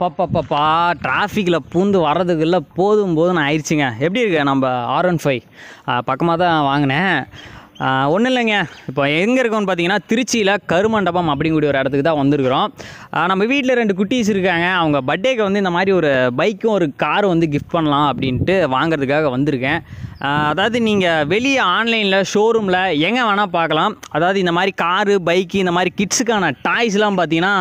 அப்பப்பப்பா டிராஃபிக்கில் பூந்து வர்றதுக்குள்ள போதும் ஆயிடுச்சுங்க. எப்படி இருக்கு நம்ம R15 பக்கமாக தான் வாங்கினேன். ஒன்றும் இல்லைங்க, இப்போ எங்கே இருக்கோம்னு பார்த்தீங்கன்னா திருச்சியில் கருமண்டபம் அப்படிங்கூடிய ஒரு இடத்துக்கு தான் வந்திருக்கிறோம். நம்ம வீட்டில் 2 குட்டீஸ் இருக்காங்க. அவங்க பர்த்டேக்கு வந்து இந்த மாதிரி ஒரு பைக்கும் ஒரு காரும் வந்து கிஃப்ட் பண்ணலாம் அப்படின்ட்டு வாங்கிறதுக்காக வந்திருக்கேன். அதாவது நீங்கள் வெளியே ஆன்லைனில் ஷோரூமில் எங்கே வேணால் பார்க்கலாம். அதாவது இந்த மாதிரி காரு பைக்கு இந்த மாதிரி கிட்ஸுக்கான டாய்ஸ்லாம் பார்த்தீங்கன்னா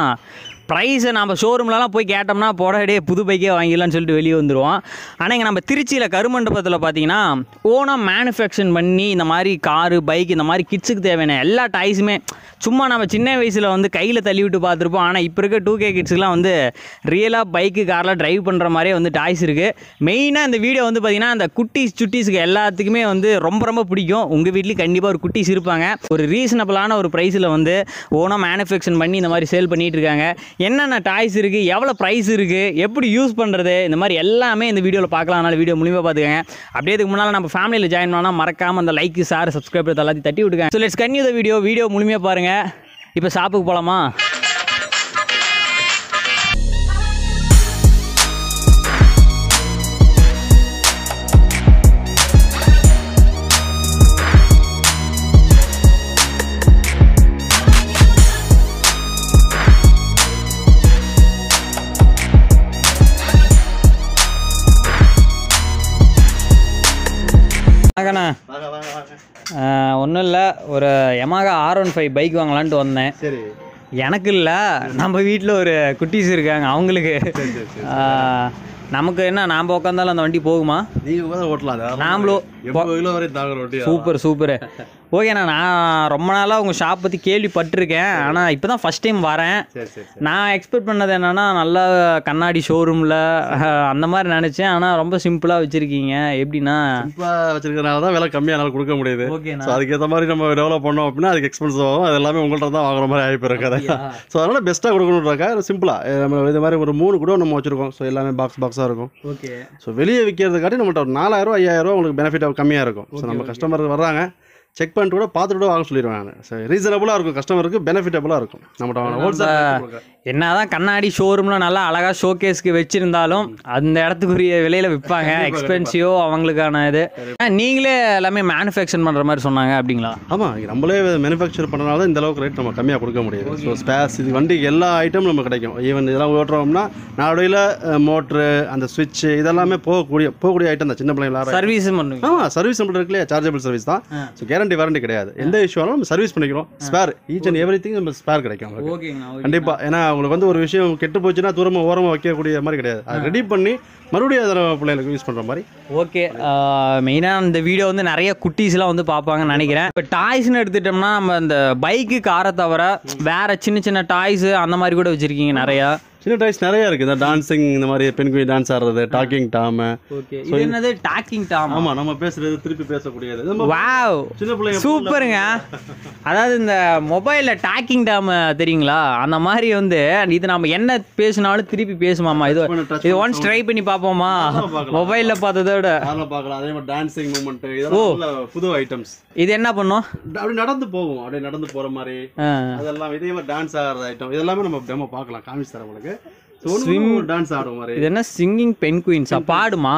ப்ரைஸை நம்ம ஷோரூம்லலாம் போய் கேட்டோம்னா போடவே புது பைக்கே வாங்கிடலான்னு சொல்லிட்டு வெளியே வந்துடுவோம். ஆனால் இங்கே நம்ம திருச்சியில் கருமண்டபத்தில் பார்த்தீங்கன்னா ஓனாக மேனுஃபேக்சர் பண்ணி இந்த மாதிரி காரு பைக் இந்த மாதிரி கிட்ஸுக்கு தேவையான எல்லா டாய்ஸுமே சும்மா நம்ம சின்ன வயசில் வந்து கையில் தள்ளி விட்டு பார்த்துருப்போம். ஆனால் இப்போ இருக்க 2K கிட்ஸுக்கெலாம் வந்து ரியலாக பைக்கு காரெலாம் ட்ரைவ் பண்ணுற மாதிரியே வந்து டாய்ஸ் இருக்குது. மெயினாக இந்த வீடியோ வந்து பார்த்திங்கன்னா அந்த சுட்டீஸுக்கு எல்லாத்துக்குமே வந்து ரொம்ப பிடிக்கும். உங்கள் வீட்லேயும் கண்டிப்பாக ஒரு குட்டீஸ் இருப்பாங்க. ஒரு ரீசனபிளான ஒரு ப்ரைஸில் வந்து ஓனாக மேனுஃபேக்சர் பண்ணி இந்த மாதிரி சேல் பண்ணிகிட்டு இருக்காங்க. என்னென்ன டாய்ஸ் இருக்குது, எவ்வளோ ப்ரைஸ் இருக்குது, எப்படி யூஸ் பண்ணுறது, இந்த மாதிரி எல்லாமே இந்த வீடியோவில் பார்க்கலாம். அதனால் வீடியோ முழுமையாக பார்த்துக்கங்க. அப்படியே இதுக்கு முன்னால் நம்ம ஃபேமிலியில் ஜாயின் பண்ணால் மறக்காமல் அந்த லைக் ஷேர் சப்ஸ்கிரைப் எல்லாத்தையும் தட்டி விட்டுங்க. So let's continue the video முழுமையாக பாருங்கள். இப்போ ஷாப்புக்கு போகலாமா? ஒன்றும் இல்லை, ஒரு Yamaha R15 பைக் வாங்கலான்ட்டு வந்தேன். சரி, எனக்கு இல்லை, நம்ம வீட்டில் ஒரு குட்டீஸ் இருக்காங்க அவங்களுக்கு. நமக்கு என்ன, நாம் உட்காந்தாலும் அந்த வண்டி போகுமா? நீங்கள் ஓட்டலாம். நாமளும் சூப்பரு. ஓகேண்ணா, நான் ரொம்ப நாளாக உங்கள் ஷாப் பற்றி கேள்விப்பட்டிருக்கேன். ஆனால் இப்போ தான் ஃபஸ்ட் டைம் வரேன். நான் எக்ஸ்பெக்ட் பண்ணது என்னென்னா நல்லா கண்ணாடி ஷோரூமில் அந்த மாதிரி நினச்சேன். ஆனால் ரொம்ப சிம்பிளாக வச்சுருக்கீங்க. எப்படின்னா சிம்பிளாக வச்சுருக்கனால தான் விலை கம்மியாக கொடுக்க முடியுது. ஓகேண்ணா, அதுக்கேற்ற மாதிரி நம்ம டெவலப் பண்ணோம் அப்படின்னா அதுக்கு எக்ஸ்பென்சிவ் ஆகும். அது எல்லாமே உங்கள்கிட்ட தான் வாங்குற மாதிரி ஆகிப்போயிருக்காது. ஸோ அதனால் பெஸ்ட்டாக கொடுக்கணுன்றாக்கா சிம்பிளாக நம்ம இது மாதிரி ஒரு 3 கூட நம்ம வச்சுருக்கோம். ஸோ எல்லாமே பாக்ஸாக இருக்கும். ஓகே. ஸோ வெளியே விற்கிறதுக்காட்டி நம்மள்ட்ட ஒரு 4000 5000 உங்களுக்கு பெனிஃபிட் கம்மியாக இருக்கும். ஸோ நம்ம கஸ்டமர் வர்றாங்க, செக் பண்ணிட்டு கூட பார்த்துட்டு கூட வாங்க சொல்லிடுவாங்க. ஸோ ரீசனபுளாக இருக்கும், கஸ்டமருக்கு பெனிஃபிட்டபுளாக இருக்கும். நம்மகிட்ட ஹோல்சேல் என்னதான் கண்ணாடி ஷோரூமில் நல்லா அழகாக ஷோகேஸ்க்கு வச்சுருந்தாலும் அந்த இடத்துக்குரிய விலையில் விற்பாங்க. எக்ஸ்பென்சிவ் அவங்களுக்கான இது. நீங்களே எல்லாமே மேனுஃபேக்சர் பண்ணுற மாதிரி சொன்னாங்க அப்படிங்களா? ஆமாம், நம்மளே மேனுஃபேக்சர் பண்ணனால தான் இந்த அளவுக்கு ரேட் நம்ம கம்மியாக கொடுக்க முடியுது. ஸோ ஸ்பேர்ஸ் இது வண்டிக்கு எல்லா ஐட்டமும் நமக்கு கிடைக்கும். ஈவன் இதெல்லாம் ஓட்டுறோம்னா நாளையில் மோட்ரு அந்த ஸ்விட்ச் இதெல்லாமே போகக்கூடிய ஐட்டம் தான். சின்ன பிள்ளைங்களா சர்வீஸ் பண்ணுவோம். ஆமாம், சர்வீஸ் நம்மளுக்கு இருக்கு இல்லையா, சார்ஜபிள் சர்வீஸ் தான். ஸோ கேரண்டி வாரண்டி கிடையாது. எந்த இஷ்யூ ஆனாலும் நம்ம சர்வீஸ் பண்ணிக்கிறோம். Spare each and every thing நம்ம ஸ்பேர் கிடைக்கும் கண்டிப்பாக. ஏன்னா உங்களுக்கு வந்து ஒரு விஷயம் கெட்டு போச்சுன்னா தூரமாக ஓரமாக வைக்கக்கூடிய மாதிரி கிடையாது. அதை ரெடி பண்ணி மறுபடியும் அதை பிள்ளைகளுக்கு யூஸ் பண்ணுற மாதிரி. ஓகே, மெயினாக இந்த வீடியோ வந்து நிறைய குட்டீஸ்லாம் வந்து பார்ப்பாங்கன்னு நினைக்கிறேன். இப்போ டாய்ஸ்னு எடுத்துட்டோம்னா நம்ம இந்த பைக்கு காரை தவிர வேறு சின்ன டாய்ஸு அந்த மாதிரி கூட வச்சுருக்கீங்க நிறையா. சின்ன டாய்ஸ் நிறைய இருக்குது. இந்த டான்சிங் இந்த மாதிரி பெண் குயின் டான்ஸ் ஆடுறது, டாக்கிங் டாம். ஓகே, இது என்னது டாக்கிங் டாம்? ஆமாம், நம்ம பேசுறது திருப்பி பேசக்கூடியது. வாவ், சின்ன பிள்ளைங்க சூப்பருங்க. அதாவது இந்த மொபைலில் டாக்கிங் டாம் தெரியுங்களா, அந்த மாதிரி வந்து இது நம்ம என்ன பேசினாலும் திருப்பி பேசுமாமா. இது ஒன்ஸ் ட்ரை பண்ணி பார்ப்போமா? மொபைலில் பார்த்ததோட பார்க்கலாம். அதே மாதிரி டான்சிங் மூமெண்ட், இதெல்லாம் புது ஐட்டம்ஸ். இது என்ன பண்ணும்? அப்படி நடந்து போகும், அப்படியே நடந்து போகிற மாதிரி அதெல்லாம். இதே மாதிரி டான்ஸ் ஆடுற ஐட்டம் இதெல்லாமே நம்ம டெமோ பார்க்கலாம், காமிச்சு தரேன் உங்களுக்கு. டான்ஸ் ஆடும் மாதிரி. இது என்ன சிங்கிங் பென் குயின்ஸா? பாடுமா?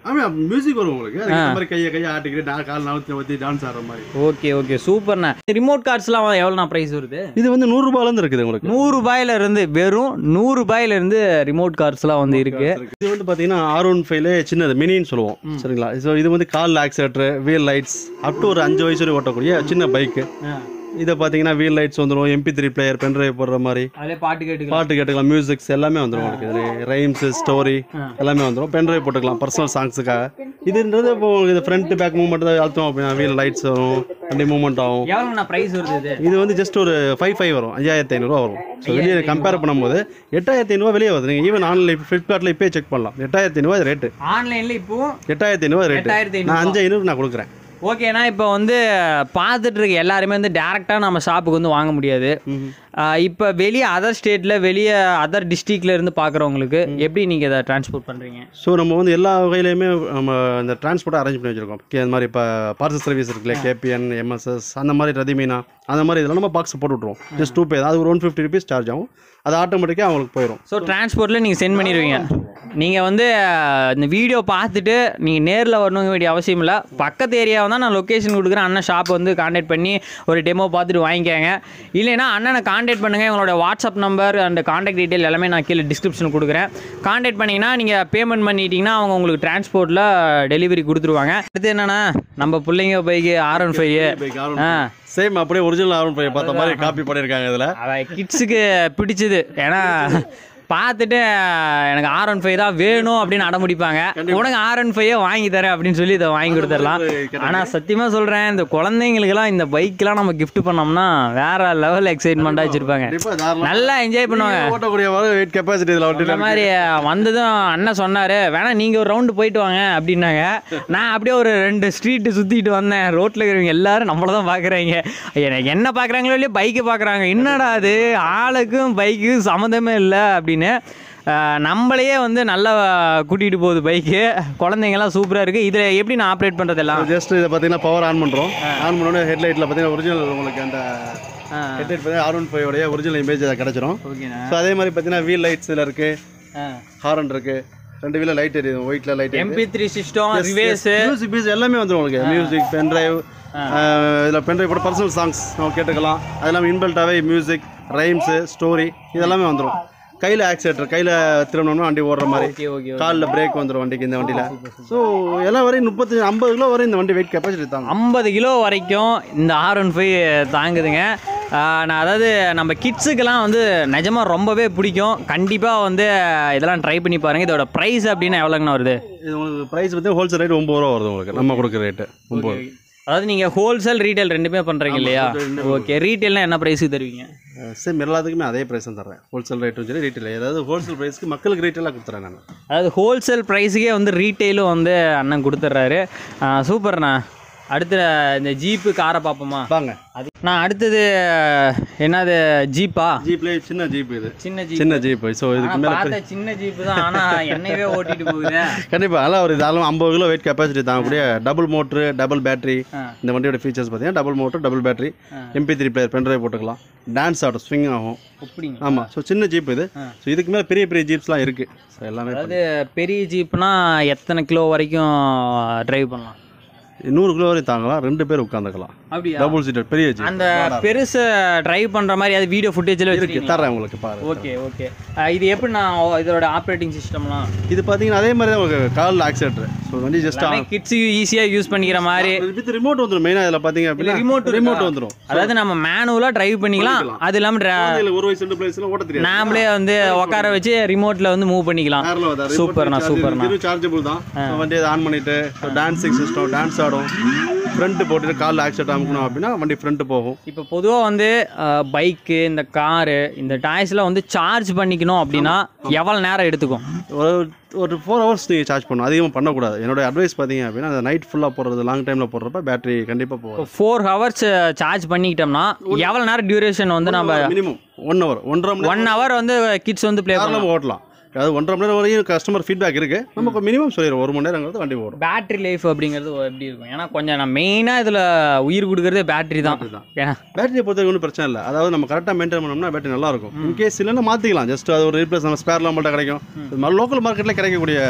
ஆமா, மியூசிக் வரும் உங்களுக்கு. அந்த மாதிரி கையை ஆட்டிக்கிட்டு கால் நவுத்தி டான்ஸ் ஆடுற மாதிரி. ஓகே சூப்பர்ண்ணா. ரிமோட் கார்ஸ்லாம் எவ்வளோண்ணா ப்ரைஸ் வருது? இது வந்து 100 ரூபாயிலேருந்து இருக்குது உங்களுக்கு. 100 ரூபாயில இருந்து, வெறும் 100 ரூபாயில இருந்து ரிமோட் கார்ஸ்லாம் வந்து இருக்கு. இது வந்து பார்த்தீங்கன்னா R15 சின்னது மினின்னு சொல்லுவோம். சரிங்களா? ஸோ இது வந்து கால் accelerator, wheel lights, up to ஒரு 5 வயசு வரை ஓட்டக்கூடிய சின்ன பைக்கு. இதை பார்த்தீங்கன்னா வீல் லைட்ஸ் வந்துடும், MP3 பிளேயர், பென்ட்ரைவ் போடுற மாதிரி, பாட்டு கேட்டுக்கலாம், மியூசிக்ஸ் எல்லாமே வந்துடும் உங்களுக்கு. இதில் ரைம்ஸ், ஸ்டோரி எல்லாமே வந்துடும். பென்ட்ரைவ் போட்டுக்கலாம் பர்சனல் சாங்ஸுக்காக. இதுன்றது இப்போ இது ஃப்ரண்ட் பேக் மூவ்மெண்ட் தான் அழுத்தம் அப்படின்னா வீல் லைட்ஸ் வரும், அப்படி மூவ்மெண்ட் ஆகும். எவ்வளோ ப்ரைஸ் வருது? இது வந்து ஜஸ்ட் ஒரு 5 வரும், 5500 வரும். ஸோ வெளியே கம்பேர் பண்ணும்போது 8500 வெளியே வருது. நீங்கள் ஈவன் ஆன்லைன் ஃப்ளிப்கார்ட்டில் இப்போ செக் பண்ணலாம். 8500 ரேட்டு. ஆன்லைனில் இப்போ 8500 ரேட்டு. நான் 5500 நான் கொடுக்குறேன். ஓகேண்ணா இப்போ வந்து பார்த்துட்டு இருக்க எல்லாருமே வந்து டேரெக்டாக நம்ம ஷாப்புக்கு வந்து வாங்க முடியாது. இப்போ வெளியே அதர் ஸ்டேட்டில் வெளியே அதர் டிஸ்ட்ரிக்டில் இருந்து பார்க்குறவங்களுக்கு எப்படி நீங்கள் இதை டிரான்ஸ்போர்ட் பண்ணுறீங்க? ஸோ நம்ம வந்து எல்லா வகையிலையுமே நம்ம இந்த டிரான்ஸ்போர்ட்டை அரேஞ்ச் பண்ணி வச்சுருக்கோம். அந்த மாதிரி இப்போ பார்சல் சர்வீஸ் இருக்குல்ல, KPN, MSS அந்த மாதிரி ரதிமீனா அந்த மாதிரி இதெல்லாம் நம்ம பாக்ஸ் போட்டு விட்ருவோம். ஜஸ்ட் 2 pay, அது ஒரு 150 rupees சார்ஜ் ஆகும். அது ஆட்டோமேட்டிக்காக அவங்களுக்கு போயிடும். ஸோ டிரான்ஸ்போர்ட்டில் நீங்கள் சென்ட் பண்ணிடுவீங்க. நீங்கள் வந்து இந்த வீடியோ பார்த்துட்டு நீங்கள் நேரில் வரணுங்க வேண்டிய அவசியம் இல்லை. பக்கத்து ஏரியாவை தான் நான் லொக்கேஷன் கொடுக்குறேன். அண்ணன் ஷாப் வந்து கான்டாக்ட் பண்ணி ஒரு டெமோ பார்த்துட்டு வாங்கிக்கோங்க. இல்லைன்னா அண்ணனை கான்டாக்ட் பண்ணுங்கள். எங்களோட WhatsApp number and contact detail எல்லாமே நான் கீழே டிஸ்கிரிப்ஷன் கொடுக்குறேன். கான்டாக்ட் பண்ணிங்கன்னா நீங்கள் பேமெண்ட் பண்ணிட்டீங்கன்னா அவங்க உங்களுக்கு டிரான்ஸ்போர்ட்டில் டெலிவரி கொடுத்துருவாங்க. அடுத்து என்னென்னா நம்ம பிள்ளைங்க பைக்கு R15 சேம் அப்படியே ஒரிஜினல் R15 பார்த்த மாதிரி காப்பி பண்ணியிருக்காங்க. இதில் கிட்ஸுக்கு பிடிச்சது. ஏன்னா பார்த்துட்டு எனக்கு R15 தான் வேணும் அப்படின்னு அடம்பிடிப்பாங்க. உனக்கு R15 வாங்கி தரேன் அப்படின்னு சொல்லி இதை வாங்கி கொடுத்துடலாம். ஆனால் சத்தியமாக சொல்கிறேன், இந்த குழந்தைங்களுக்கெல்லாம் இந்த பைக்கெலாம் நம்ம கிஃப்ட் பண்ணோம்னா வேற லெவல் எக்ஸைட்மெண்ட்டாக வச்சுருப்பாங்க. நல்லா என்ஜாய் பண்ணுவாங்க. ஓட்டக்கூடிய வெயிட் கெப்பாசிட்டி இதில் அந்த மாதிரி வந்ததும் அண்ணன் சொன்னார், வேணா நீங்கள் ஒரு ரவுண்டு போயிட்டு வாங்க அப்படின்னாங்க. நான் அப்படியே ஒரு 2 ஸ்ட்ரீட்டு சுற்றிட்டு வந்தேன். ரோட்டில் இருக்கிறவங்க எல்லாரும் நம்மளை தான் பார்க்குறாங்க. எனக்கு என்ன பார்க்குறாங்களோ இல்லையோ பைக்கு பார்க்குறாங்க. என்னடா அது ஆளுக்கும் பைக்கும் சம்மந்தமே இல்லை அப்படின்னு. நம்மளையே வந்து நல்லா கூட்டிகிட்டு போகுது பைக்கு. குழந்தைங்கலாம் சூப்பராக இருக்குது. இதில் எப்படி நான் ஆப்ரேட் பண்ணுறதெல்லாம் ஜஸ்ட் இதை பார்த்தீங்கன்னா பவர் ஆன் பண்ணுறோம். ஆன் பண்ணோடனே ஹெட்லைட்டில் பார்த்தீங்கன்னா ஒரிஜினல் உங்களுக்கு அந்த ஹெட்லைட் பார்த்தீங்கன்னா R15 உடைய ஒரிஜினல் இமேஜ் அதை கிடச்சிரும். ஸோ அதே மாதிரி பார்த்தீங்கன்னா வீல் லைட்ஸ் இதில் இருக்குது, ஹாரன் இருக்குது, 2 வீல லைட் எரியும், ஒயிட்டில் லைட், MP3 சிஸ்டம், மியூசிக் எல்லாமே வந்துடும் உங்களுக்கு. மியூசிக், பென்ட்ரைவ், இதில் பென்ட்ரைவ் கூட பர்சனல் சாங்ஸ் நம்ம கேட்டுக்கலாம். அது இல்லாமல் இன்பில்ட்டாகவே மியூசிக், ரைம்ஸு, ஸ்டோரி இதெல்லாமே வந்துடும். கையில் ஆக்சிலேட்டர், கையில் திரும்பணும்னா வண்டி ஓடுற மாதிரி, காலில் பிரேக் வந்துடும் வண்டிக்கு இந்த வண்டியில். ஸோ எல்லாம் வரையும் 50 கிலோ வரை இந்த வண்டி வெயிட் கெப்பாசிட்டி தாங்க. 50 கிலோ வரைக்கும் இந்த R15 தாங்குதுங்க. நான் அதாவது நம்ம கிட்ஸுக்கெல்லாம் வந்து நிஜமாக ரொம்பவே பிடிக்கும். கண்டிப்பாக வந்து இதெல்லாம் ட்ரை பண்ணி பாருங்கள். இதோட ப்ரைஸ் அப்படின்னா எவ்வளோங்கண்ணா வருது? இது உங்களுக்கு ப்ரைஸ் பற்றி ஹோல்சேல் ரேட் 9 ரூபா வருது உங்களுக்கு. நம்ம கொடுக்குற ரேட்டு 9. அதாவது நீங்கள் ஹோல்சேல் ரீட்டைல் ரெண்டுமே பண்ணுறீங்க இல்லையா? ஓகே. ரீட்டைல்னால் என்ன ப்ரைஸுக்கு தருவீங்க? சேம் எல்லாத்துக்குமே அதே ப்ரைஸ் தான் தர்றேன். ஹோல்சேல் ரேட்டும் சரி ரீட்டைல். ஏதாவது ஹோல்சேல் ப்ரைஸ்க்கு மக்களுக்கு ரீட்டைலாக கொடுத்துறேன் நான். அதாவது ஹோல்சேல் ப்ரைஸுக்கே வந்து ரீட்டைலும் வந்து அண்ணன் கொடுத்துட்றாரு. சூப்பர்ண்ணா. அடுத்து இந்த ஜீப்பு காரை பார்ப்போமா? வாங்க. அது நான் அடுத்தது என்னது ஜீப்பா? ஜீப்லேயே சின்ன ஜீப். இது சின்ன ஜீப். ஸோ இதுக்கு மேலே பார்த்தா சின்ன ஜீப்பு தான், ஆனால் என்னையவே ஓட்டிட்டு போகுது. கண்டிப்பாக அதெல்லாம் ஒரு இதாலும் 50 கிலோ வெயிட் கெப்பாசிட்டி தாங்கக்கூடிய டபுள் மோட்ரு, டபுள் பேட்டரி. இந்த வண்டியோட ஃபீச்சர்ஸ் பார்த்தீங்கன்னா double motor, double battery, MP3 player, pen drive போட்டுக்கலாம், டான்ஸ் ஆடும், ஸ்விங் ஆகும். ஆமாம். ஸோ சின்ன ஜீப் இது. ஸோ இதுக்கு மேலே பெரிய பெரிய ஜீப்ஸ்லாம் இருக்குது. ஸோ எல்லாமே அதாவது பெரிய ஜீப்னா எத்தனை கிலோ வரைக்கும் டிரைவ் பண்ணலாம்? 100 கிலோ வரை தாங்கலாம். 2 பேர் உட்காந்துக்கலாம். அப்படியா? டபுள் சீட்டர் பெரிய ஜீப். அந்த பெருசு டிரைவ் பண்ணுற மாதிரி அது வீடியோ ஃபுட்டேஜில் இருக்கு, தரேன் உங்களுக்கு பாருங்க. Okay okay. இது எப்படி நான் இதோட ஆப்ரேட்டிங் சிஸ்டம்லாம்? இது பார்த்தீங்கன்னா அதே மாதிரி தான் உங்களுக்கு கால் ஆக்சிலேட்டர். ஸோ வண்டி ஜஸ்ட் கிட்ஸு ஈஸியாக யூஸ் பண்ணிக்கிற மாதிரி வித் ரிமோட் வந்துடும். மெயினாக இதில் பார்த்தீங்க அப்படின்னா ரிமோட் வந்துடும். அதாவது நம்ம மேனுவலாக டிரைவ் பண்ணிக்கலாம். அது இல்லாமல் 1 வயசு 2 பிளேஸ்லாம் ஓட்ட தெரியாது. நாமளே வந்து உட்கார வச்சு ரிமோட்டில் வந்து மூவ் பண்ணிக்கலாம். சூப்பர்ண்ணா சூப்பர்ண்ணா. சார்ஜபிள் தான். வண்டியை ஆன் பண்ணிட்டு டான்ஸிங் சிஸ்டம், டான்ஸ் ஆடும். ஃப்ரண்ட் போட்டுட்டு காலில் ஆக்சிலேட் அமுக்கணும் அப்படின்னா வண்டி ஃப்ரண்ட் போகும். இப்போ பொதுவாக வந்து பைக்கு, இந்த காரு, இந்த டாய்ஸ்லாம் வந்து சார்ஜ் பண்ணிக்கணும் அப்படின்னா எவ்வளோ நேரம் எடுத்துக்கும்? ஒரு 4 ஹவர்ஸ் நீங்கள் சார்ஜ் பண்ணணும். அதிகமாக பண்ணக்கூடாது. என்னோட அட்வைஸ் பார்த்தீங்க அப்படின்னா அந்த நைட் ஃபுல்லாக போடுறது, லாங் டைமில் போடுறப்ப பேட்டரி கண்டிப்பாக போகும். 4 ஹவர்ஸ் சார்ஜ் பண்ணிக்கிட்டோம்னா எவ்வளோ நேரம் டியூரேஷன் வந்து நம்ம மினிமம் 1 ஹவர் 1.5 ஹவர் வந்து கிட்ஸ் வந்து ப்ளே பண்ணலாம், ஓட்டலாம். அதாவது 1.5 மணி நேரம் வரையும் கஸ்டமர் ஃபீட்பேக் இருக்குது. நமக்கு மினிமம் சொல்லிடுவோம் 1 மணி நேரங்கிறது வண்டி ஓடும். பேட்டரி லைஃப் அப்படிங்கிறது எப்படி இருக்கும்? ஏன்னா கொஞ்சம் நான் மெயினாக இதில் உயிர் கொடுக்குறதே பேட்டரி தான். ஏன்னா பேட்டரியை பொறுத்த ஒன்றும் பிரச்சனை இல்லை. அதாவது நம்ம கரெக்டாக மெயின்டைன் பண்ணோம்னா பேட்டரி நல்லாயிருக்கும். இன்கேஸ் இல்லைன்னா மாற்றிக்கலாம். ஜஸ்ட் அது ஒரு ரீப்ளேஸ் நம்ம ஸ்பேர்லாம் நம்மள்ட்ட கிடைக்கும். லோக்கல் மார்க்கெட்டில் கிடைக்கக்கூடிய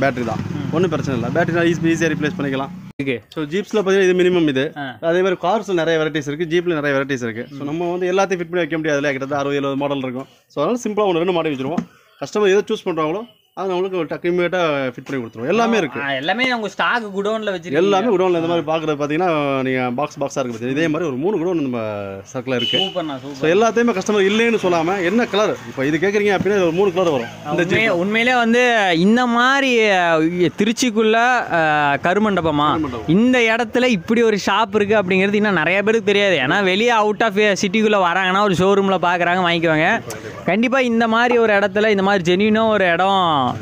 பேட்டரி தான். ஒன்றும் பிரச்சனை இல்லை. பேட்டரி ஈஸியாக ரீப்ளேஸ் பண்ணிக்கலாம். ஸோ ஜீப்ஸில் பார்த்தீங்கன்னா இது மினிமம் இது. அதே மாதிரி கார்ஸில் நிறைய வெரைட்டிஸ் இருக்குது, ஜீப்பில் நிறைய வெரைட்டிஸ் இருக்குது. ஸோ நம்ம வந்து எல்லாத்தையும் ஃபிட் பண்ணி வைக்க முடியாது. அதில் கிட்டத்தட்ட 60-70 மாடல் இருக்கும். ஸோ அதனால் சிம்பிளாக 1-2 மாடல் வச்சுருவோம். கஸ்டமர் எதை சூஸ் பண்ணுறாங்களோ அது நம்மளுக்கு இமீடியட்டாக ஃபிட் பண்ணி கொடுத்துருவோம். எல்லாமே இருக்குது. எல்லாமே உங்கள் ஸ்டாக் குடோனில் வச்சுருக்கோம். எல்லாமே குடோனில் இந்த மாதிரி பார்க்குறது பார்த்தீங்கன்னா நீங்கள் பாக்ஸாக இருக்குது. இதே மாதிரி ஒரு 3 குடோன் நம்ம சர்க்கிள் இருக்குது. ஸோ எல்லாத்தையுமே கஸ்டமர் இல்லைன்னு சொல்லாமல் என்ன கலர் இப்போ இது கேட்குறீங்க அப்படின்னா ஒரு 3 கலர் வரும். உண்மையிலே வந்து இந்த மாதிரி திருச்சிக்குள்ள கருமண்டபமா இந்த இடத்துல இப்படி ஒரு ஷாப் இருக்குது அப்படிங்கிறது இன்னும் நிறைய பேருக்கு தெரியாது. ஏன்னா வெளியே அவுட் ஆஃப் சிட்டிக்குள்ளே வராங்கன்னா ஒரு ஷோரூமில் பார்க்குறாங்க, வாங்கிக்குவாங்க. கண்டிப்பாக இந்த மாதிரி ஒரு இடத்துல இந்த மாதிரி ஜென்யூனாக ஒரு இடம்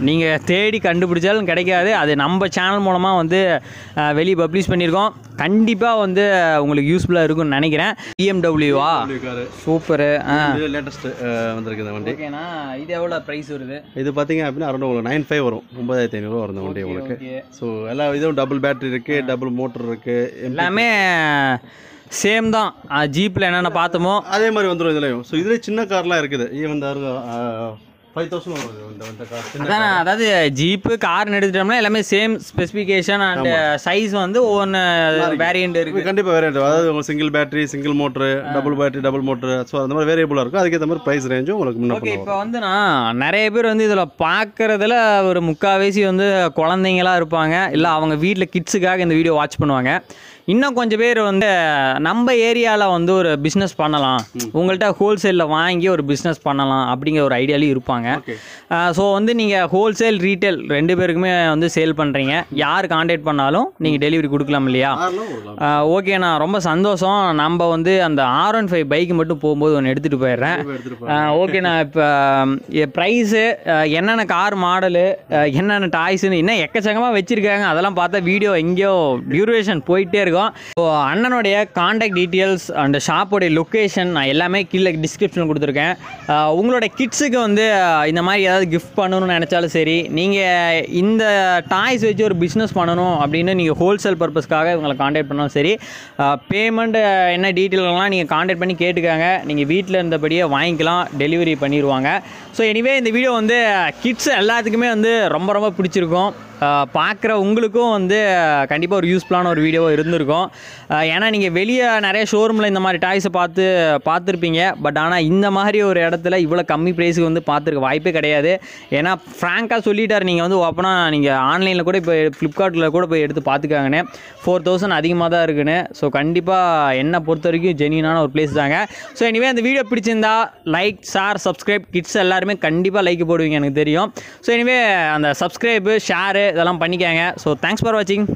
நீங்கள் தேடி கண்டுபிடிச்சாலும் கிடைக்காது. அது நம்ம சேனல் மூலமாக வந்து வெளியே பப்ளிஷ் பண்ணியிருக்கோம். கண்டிப்பாக வந்து உங்களுக்கு யூஸ்ஃபுல்லாக இருக்கும்னு நினைக்கிறேன். பிஎம்டபிள்யூவா சூப்பரு. லேட்டஸ்ட் வந்திருக்கு இந்த வண்டி. ஓகேண்ணா, இது எவ்வளோ ப்ரைஸ் வருது? இது பார்த்தீங்க அப்படின்னா அரௌண்ட் உங்களுக்கு 95 வரும், 9500 வரும் இந்த வண்டி உங்களுக்கு. ஸோ எல்லா இதுவும் டபுள் பேட்டரி இருக்குது, டபுள் மோட்டர் இருக்குது, எல்லாமே சேம் தான். ஜீப்பில் என்னென்ன பார்த்தோமோ அதே மாதிரி வந்துடும் இதுலையும். ஸோ இதுலேயே சின்ன கார்லாம் இருக்குது. ஈவன் 5000 வருது இந்த கார். அதான், அதாவது ஜீப்பு கார்னு எடுத்துட்டோம்னா எல்லாமே சேம் ஸ்பெசிஃபிகேஷன் அண்ட் சைஸ் வந்து ஒவ்வொன்று வேரியண்ட் இருக்குது. கண்டிப்பாக வேரியண்ட், அதாவது உங்களுக்கு single battery, single motor, double battery, double motor, so அந்த மாதிரி வேரியபிளாக இருக்கும். அதுக்கேற்ற மாதிரி ப்ரைஸ் ரேஞ்சும் உங்களுக்கு முன்னாடி. ஓகே, இப்போ வந்து நான் நிறைய பேர் வந்து இதில் பார்க்குறதுல ஒரு முக்கால்வாசி வந்து குழந்தைங்களாக இருப்பாங்க, இல்லை அவங்க வீட்டில் கிட்ஸுக்காக இந்த வீடியோ வாட்ச் பண்ணுவாங்க. இன்னும் கொஞ்சம் பேர் வந்து நம்ம ஏரியாவில் வந்து ஒரு பிஸ்னஸ் பண்ணலாம், உங்கள்கிட்ட ஹோல்சேலில் வாங்கி ஒரு பிஸ்னஸ் பண்ணலாம் அப்படிங்கிற ஒரு ஐடியாலையும் இருப்பாங்க. ஸோ வந்து நீங்கள் ஹோல்சேல் ரீட்டைல் 2 பேருக்குமே வந்து சேல் பண்ணுறீங்க. யார் கான்டாக்ட் பண்ணாலும் நீங்கள் டெலிவரி கொடுக்கலாம் இல்லையா? ஓகேண்ணா, ரொம்ப சந்தோஷம். நம்ம வந்து அந்த R15 பைக்கு மட்டும் போகும்போது ஒன்று எடுத்துகிட்டு போயிடுறேன். ஓகேண்ணா, இப்போ ப்ரைஸு, என்னென்ன கார் மாடலு, என்னென்ன டாய்ஸுன்னு இன்னும் எக்கச்சக்கமாக வச்சுருக்காங்க. அதெல்லாம் பார்த்தா வீடியோ எங்கேயோ டியூரேஷன் போயிட்டே இருக்கும். ஸோ அண்ணனுடைய கான்டாக்ட் டீட்டெயில்ஸ் அண்ட் ஷாப்போடைய லொக்கேஷன் நான் எல்லாமே கீழே டிஸ்கிரிப்ஷன் கொடுத்துருக்கேன். உங்களோட கிட்ஸுக்கு வந்து இந்த மாதிரி ஏதாவது கிஃப்ட் பண்ணணும்னு நினச்சாலும் சரி, நீங்கள் இந்த டாய்ஸ் வச்சு ஒரு பிஸ்னஸ் பண்ணணும் அப்படின்னு நீங்கள் ஹோல்சேல் பர்பஸ்க்காக இவங்களை கான்டாக்ட் பண்ணாலும் சரி, பேமெண்ட் என்ன டீட்டெயிலெலாம் நீங்கள் கான்டாக்ட் பண்ணி கேட்டுக்காங்க. நீங்கள் வீட்டில் இருந்தபடியே வாங்கிக்கலாம், டெலிவரி பண்ணிடுவாங்க. ஸோ எனிவே இந்த வீடியோ வந்து கிட்ஸ் எல்லாத்துக்குமே வந்து ரொம்ப ரொம்ப பிடிச்சிருக்கும். பார்க்குற உங்களுக்கும் வந்து கண்டிப்பாக ஒரு யூஸ்ஃபுல்லான ஒரு வீடியோவாக இருந்திருக்கும். ஏன்னா நீங்கள் வெளியே நிறைய ஷோரூமில் இந்த மாதிரி டாய்ஸை பார்த்துருப்பீங்க. பட் ஆனால் இந்த மாதிரி ஒரு இடத்துல இவ்வளோ கம்மி ப்ரைஸுக்கு வந்து பார்த்துருக்க வாய்ப்பே கிடையாது. ஏன்னா ஃப்ராங்காக சொல்லிட்டார், நீங்கள் வந்து ஓப்பனாக நீங்கள் ஆன்லைனில் கூட இப்போ ஃப்ளிப்கார்ட்டில் கூட போய் எடுத்து பார்த்துக்காங்கன்னு 4000 அதிகமாக தான் இருக்குன்னு. ஸோ கண்டிப்பாக என்னை பொறுத்த வரைக்கும் ஜென்யூனான ஒரு பிளேஸ் தாங்க. ஸோ எனிவே அந்த வீடியோ பிடிச்சிருந்தா லைக், ஷேர், சப்ஸ்கிரைப், கிட்ஸ் எல்லாருமே கண்டிப்பாக லைக் போடுவீங்க எனக்கு தெரியும். ஸோ எனிவே அந்த சப்ஸ்கிரைபு, ஷேரு இதெல்லாம் பண்ணிக்காங்க. ஸோ தேங்க்ஸ் ஃபார் வாட்சிங்.